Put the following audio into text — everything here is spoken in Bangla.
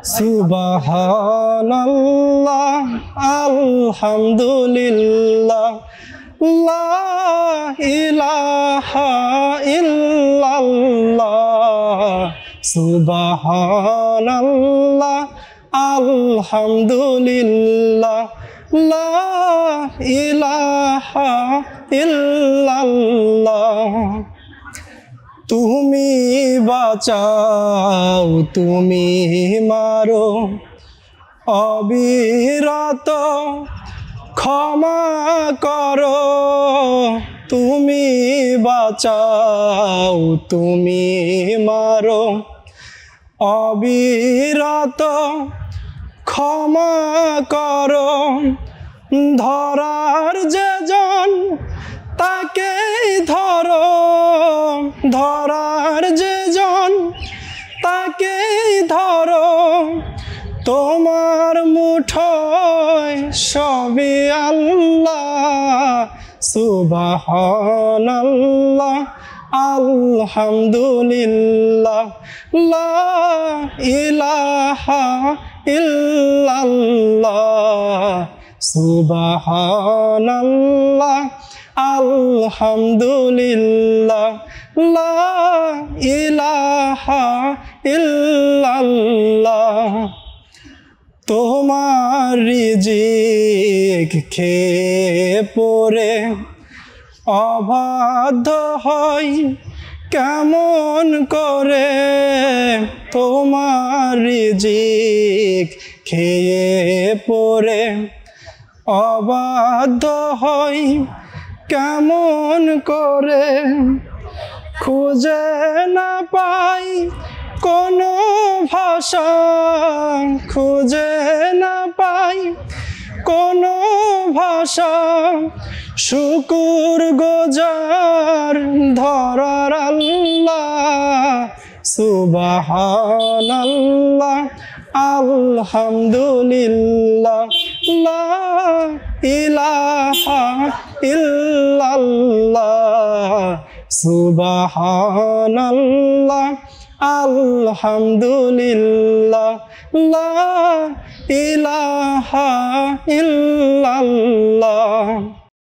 সুবহানাল্লাহ আলহামদুলিল্লাহ লা ইলাহা ইল্লাল্লাহ সুবহানাল্লাহ আলহামদুলিল্লাহ লা ইলাহা ইল্লাল্লাহ তুমি বাঁচাও তুমি মারো অবিরত ক্ষমা করো তুমি বাঁচাও তুমি মারো অবিরত ক্ষমা করো ধরার যে জন তাকেই ধরো ধরার যে জন তাকেই ধরো তোমার মুঠোয় সবই আল্লাহ সুবহানাল্লাহ আলহামদুলিল্লাহ লা ইলাহা ইল্লাল্লাহ সুবহানাল্লাহ আলহামদুলিল্লাহ লা ইলাহা ইল্লাল্লাহ তোমার রিজিক খেয়ে পড়ে অবাধ্য হই কেমন করে তোমার রিজিক খেয়ে পড়ে অবাধ্য হই কেমন করে খুঁজে না পাই কোনো ভাষা খুঁজে না পাই কোনো ভাষা শুকুর গুজার ধরার আল্লাহ সুবহানাল্লাহ আলহামদুলিল্লাহ লা ইলাহা ইল্লাল্লাহ সুবহানাল্লাহ আলহামদুলিল্লাহ লা ইলাহা ইল্লাল্লাহ